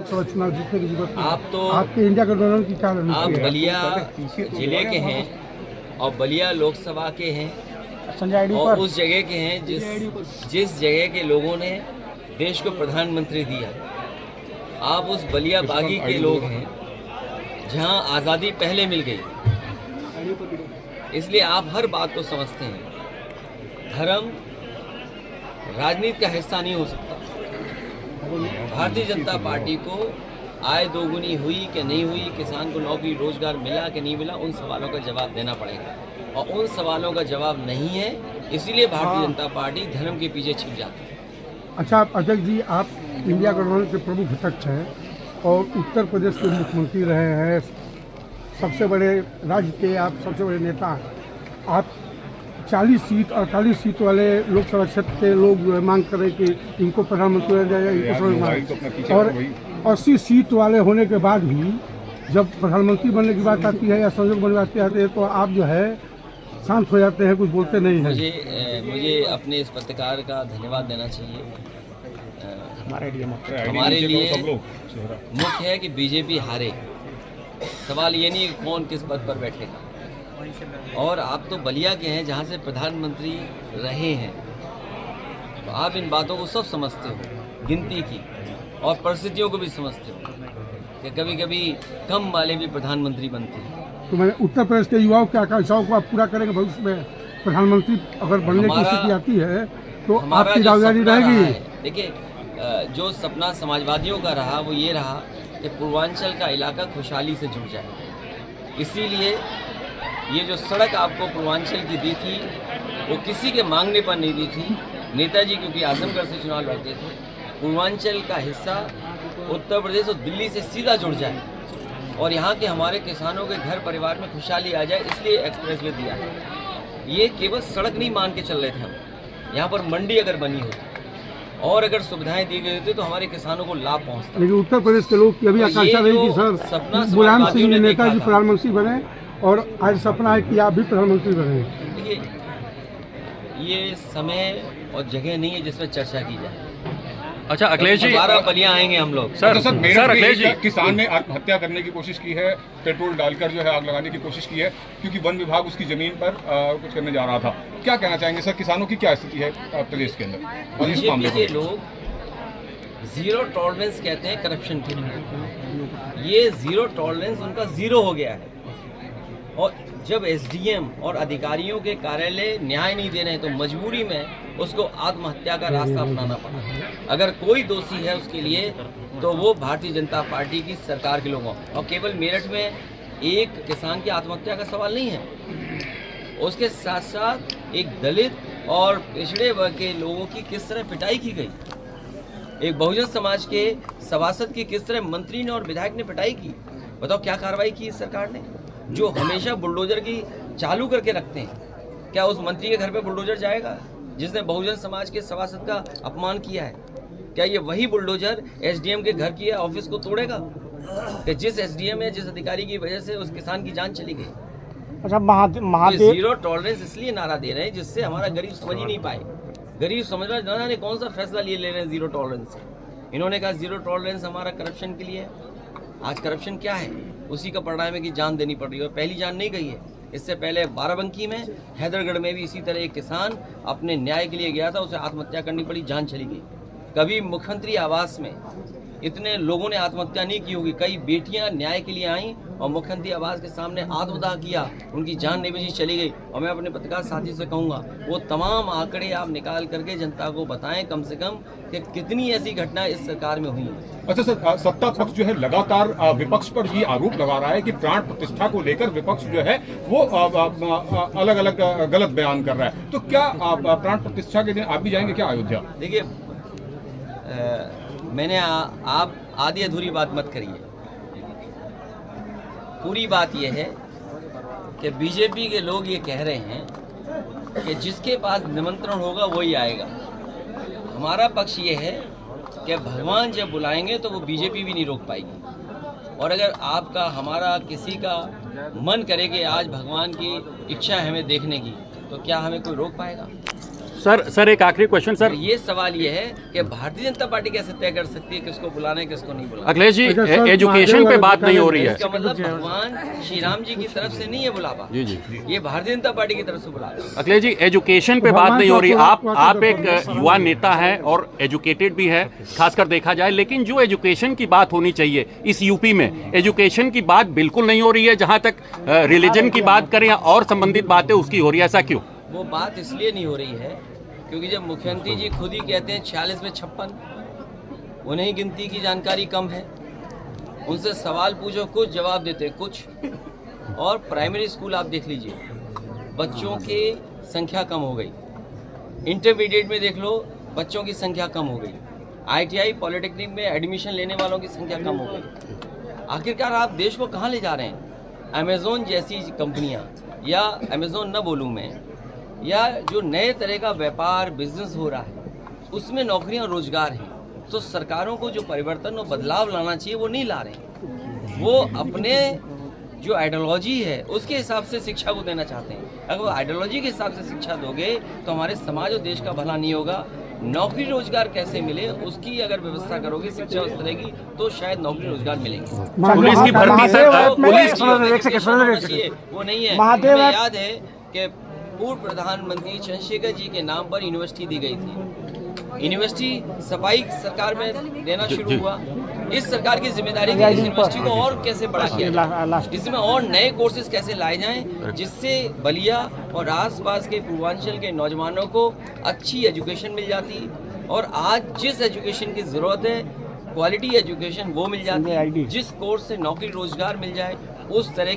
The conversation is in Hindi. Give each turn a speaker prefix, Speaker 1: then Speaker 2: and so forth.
Speaker 1: लोकसभा चुनाव जीतने की जरूरत नहीं।
Speaker 2: आप तो
Speaker 1: आपके इंडिया गठबंधन की क्या
Speaker 2: आप
Speaker 1: रणनीति है?
Speaker 2: बलिया जिले के हैं और बलिया लोकसभा के हैं
Speaker 1: संजय आईडी
Speaker 2: और
Speaker 1: पर
Speaker 2: उस जगह के हैं जिस जगह के लोगों ने देश को प्रधानमंत्री दिया। आप उस बलिया बागी के लोग हैं जहां आज़ादी पहले मिल गई, इसलिए आप हर बात को समझते हैं। धर्म राजनीति का हिस्सा नहीं हो सकता। भारतीय जनता पार्टी को आय दोगुनी हुई कि नहीं हुई, किसान को नौकरी रोजगार मिला कि नहीं मिला, उन सवालों का जवाब देना पड़ेगा और उन सवालों का जवाब नहीं है, इसीलिए भारतीय जनता पार्टी धर्म के पीछे छिप जाती है।
Speaker 1: अच्छा अध्यक्ष जी, आप इंडिया गठबंधन के प्रमुख घटक हैं और उत्तर प्रदेश के मुख्यमंत्री रहे हैं, सबसे बड़े राज्य के आप सबसे बड़े नेता हैं। आप 40 सीट और 48 सीट वाले लोकसभा क्षेत्र के लोग मांग कर रहे कि इनको प्रधानमंत्री बनाया जाए और 80 सीट वाले होने के बाद भी जब प्रधानमंत्री बनने की बात आती है या संसद बनने की बात आती है तो आप जो है शांत हो जाते हैं, कुछ बोलते नहीं हैं।
Speaker 2: मुझे अपने इस पत्रकार का धन्यवाद देना चाहिए। हमारे लिए मुख्य है कि बीजेपी हारे, सवाल ये नहीं कि कौन किस पद पर बैठेगा। और आप तो बलिया के हैं जहाँ से प्रधानमंत्री रहे हैं, तो आप इन बातों को सब समझते हो, गिनती की और परिस्थितियों को भी समझते हो कि कभी कभी कम वाले भी प्रधानमंत्री बनते हैं।
Speaker 1: तो मैंने उत्तर प्रदेश के युवाओं की आकांक्षाओं को आप पूरा करेंगे भविष्य में? प्रधानमंत्री अगर बनने की स्थिति आती है तो आपकी दावेदारी रहेगी?
Speaker 2: देखिए, जो सपना समाजवादियों का रहा वो ये रहा कि पूर्वांचल का इलाका खुशहाली से जुड़ जाए। इसीलिए ये जो सड़क आपको पूर्वांचल की दी थी वो किसी के मांगने पर नहीं दी थी। नेताजी क्योंकि आजमगढ़ से चुनाव लड़ते थे, पूर्वांचल का हिस्सा उत्तर प्रदेश और दिल्ली से सीधा जुड़ जाए और यहाँ के हमारे किसानों के घर परिवार में खुशहाली आ जाए, इसलिए एक्सप्रेसवे दिया है। ये केवल सड़क नहीं मान के चल रहे थे हम, यहाँ पर मंडी अगर बनी होती और अगर सुविधाएं दी गई होती तो हमारे किसानों को लाभ पहुँचता।
Speaker 1: लेकिन उत्तर प्रदेश के लोग की अभी आकांक्षा रही कि सर मुलायम सिंह नेताजी प्रधानमंत्री बने और आज सपना है कि आप भी प्रधानमंत्री बने।
Speaker 2: देखिए, ये समय और जगह नहीं है जिसमें चर्चा की जाए।
Speaker 3: अच्छा अखिलेश जी,
Speaker 2: 12 बलिया आएंगे हम लोग।
Speaker 3: सर अखिलेश जी,
Speaker 4: किसान ने आत्महत्या करने की कोशिश की है, पेट्रोल डालकर जो है आग लगाने की कोशिश की है क्योंकि वन विभाग उसकी जमीन पर कुछ करने जा रहा था। क्या कहना चाहेंगे सर, किसानों की क्या स्थिति है प्रदेश के अंदर और इस मामले
Speaker 2: के लोग जीरो टॉलरेंस कहते हैं करप्शन के लिए। ये जीरो टॉलरेंस उनका जीरो हो गया है और जब एसडीएम और अधिकारियों के कार्यालय न्याय नहीं दे रहे हैं तो मजबूरी में उसको आत्महत्या का रास्ता अपनाना पड़ा। अगर कोई दोषी है उसके लिए तो वो भारतीय जनता पार्टी की सरकार के लोगों, और केवल मेरठ में एक किसान की आत्महत्या का सवाल नहीं है, उसके साथ साथ एक दलित और पिछड़े वर्ग के लोगों की किस तरह पिटाई की गई, एक बहुजन समाज के सभासद की किस तरह मंत्री ने और विधायक ने पिटाई की। बताओ क्या कार्रवाई की इस सरकार ने, जो हमेशा बुलडोजर की चालू करके रखते हैं। क्या उस मंत्री के घर पे बुलडोजर जाएगा जिसने बहुजन समाज के सभासद का अपमान किया है? क्या ये वही बुलडोजर एसडीएम के घर की ऑफिस को तोड़ेगा कि जिस एसडीएम या जिस अधिकारी की वजह से उस किसान की जान चली गई?
Speaker 1: अच्छा महादेव
Speaker 2: जीरो टॉलरेंस इसलिए नारा दे रहे हैं जिससे हमारा गरीब समझ ही नहीं पाए। गरीब समझ रहा जाना ने कौन सा फैसला ले रहे हैं जीरो टॉलरेंस से। इन्होंने कहा जीरो टॉलरेंस हमारा करप्शन के लिए है। आज करप्शन क्या है, उसी का परिणाम है कि जान देनी पड़ रही है और पहली जान नहीं गई है। इससे पहले बाराबंकी में, हैदरगढ़ में भी इसी तरह एक किसान अपने न्याय के लिए गया था, उसे आत्महत्या करनी पड़ी, जान चली गई। कभी मुख्यमंत्री आवास में इतने लोगों ने आत्महत्या नहीं की होगी। कई बेटियां न्याय के लिए आईं और मुख्यमंत्री आवास के सामने आत्मदाह किया, उनकी जान नहीं बची, चली गई। और मैं अपने पत्रकार साथी से कहूँगा वो तमाम आंकड़े आप निकाल करके जनता को बताएं कम से कम कि कितनी ऐसी घटनाएं इस सरकार में हुई हैं।
Speaker 4: अच्छा सर, सत्ता पक्ष जो है लगातार विपक्ष पर ये आरोप लगा रहा है कि प्राण प्रतिष्ठा को लेकर विपक्ष जो है वो अलग अलग गलत बयान कर रहा है। तो क्या प्राण प्रतिष्ठा के दिन आप भी जाएंगे क्या अयोध्या?
Speaker 2: देखिए, मैंने आप आधी अधूरी बात मत करिए। पूरी बात यह है कि बीजेपी के लोग ये कह रहे हैं कि जिसके पास निमंत्रण होगा वही आएगा। हमारा पक्ष ये है कि भगवान जब बुलाएंगे तो वो बीजेपी भी नहीं रोक पाएगी। और अगर आपका हमारा किसी का मन करे कि आज भगवान की इच्छा है हमें देखने की, तो क्या हमें कोई रोक पाएगा?
Speaker 3: सर एक आखिरी क्वेश्चन
Speaker 2: तो
Speaker 3: सर।
Speaker 2: ये सवाल ये है कि भारतीय जनता पार्टी कैसे तय कर सकती है किसको बुलाना है किसको नहीं बुलाना।
Speaker 3: अखिलेश जी,
Speaker 1: अच्छा, सर,
Speaker 3: एजुकेशन पे बात नहीं हो रही है।
Speaker 2: इसका मतलब भगवान श्री राम जी की तरफ से नहीं है बुलावा,
Speaker 3: जी जी।
Speaker 2: ये भारतीय जनता पार्टी की तरफ से बुलावा।
Speaker 3: अखिलेश जी, एजुकेशन पे बात नहीं हो रही। आप एक युवा नेता हैं और एजुकेटेड भी है, खासकर देखा जाए, लेकिन जो एजुकेशन की बात होनी चाहिए इस यूपी में, एजुकेशन की बात बिल्कुल नहीं हो रही है। जहां तक रिलीजन की बात करें या और संबंधित बातें उसकी हो रही है, ऐसा क्यों?
Speaker 2: वो बात इसलिए नहीं हो रही है क्योंकि जब मुख्यमंत्री जी खुद ही कहते हैं 46 में 56, उन्हें गिनती की जानकारी कम है। उनसे सवाल पूछो कुछ, जवाब देते हैं कुछ। और प्राइमरी स्कूल आप देख लीजिए, बच्चों की संख्या कम हो गई। इंटरमीडिएट में देख लो, बच्चों की संख्या कम हो गई। ITI पॉलिटेक्निक में एडमिशन लेने वालों की संख्या कम हो गई। आखिरकार आप देश को कहाँ ले जा रहे हैं? अमेज़ोन जैसी कंपनियां, या अमेज़ोन न बोलूँ मैं, या जो नए तरह का व्यापार बिजनेस हो रहा है उसमें नौकरियां रोजगार हैं। तो सरकारों को जो परिवर्तन और बदलाव लाना चाहिए वो नहीं ला रहे। वो अपने जो आइडियोलॉजी है उसके हिसाब से शिक्षा को देना चाहते हैं। अगर वो आइडियोलॉजी के हिसाब से शिक्षा दोगे तो हमारे समाज और देश का भला नहीं होगा। नौकरी रोजगार कैसे मिले उसकी अगर व्यवस्था करोगे, शिक्षा उस तरह की, तो शायद नौकरी रोजगार मिलेंगे।
Speaker 3: पुलिस की भर्ती सर,
Speaker 2: वो नहीं है। मुझे याद है कि पूर्व प्रधानमंत्री चंद्रशेखर जी के नाम पर यूनिवर्सिटी दी गई थी। यूनिवर्सिटी सफाई सरकार में देना शुरू हुआ। इस सरकार की जिम्मेदारी है इस यूनिवर्सिटी को और कैसे बढ़ा किया, इसमें और नए कोर्सेज कैसे लाए जाएं जिससे बलिया और आसपास के पूर्वांचल के नौजवानों को अच्छी एजुकेशन मिल जाती। और आज जिस एजुकेशन की जरूरत है, क्वालिटी एजुकेशन, वो मिल जाती है। जिस कोर्स से नौकरी रोजगार मिल जाए, उस तरह की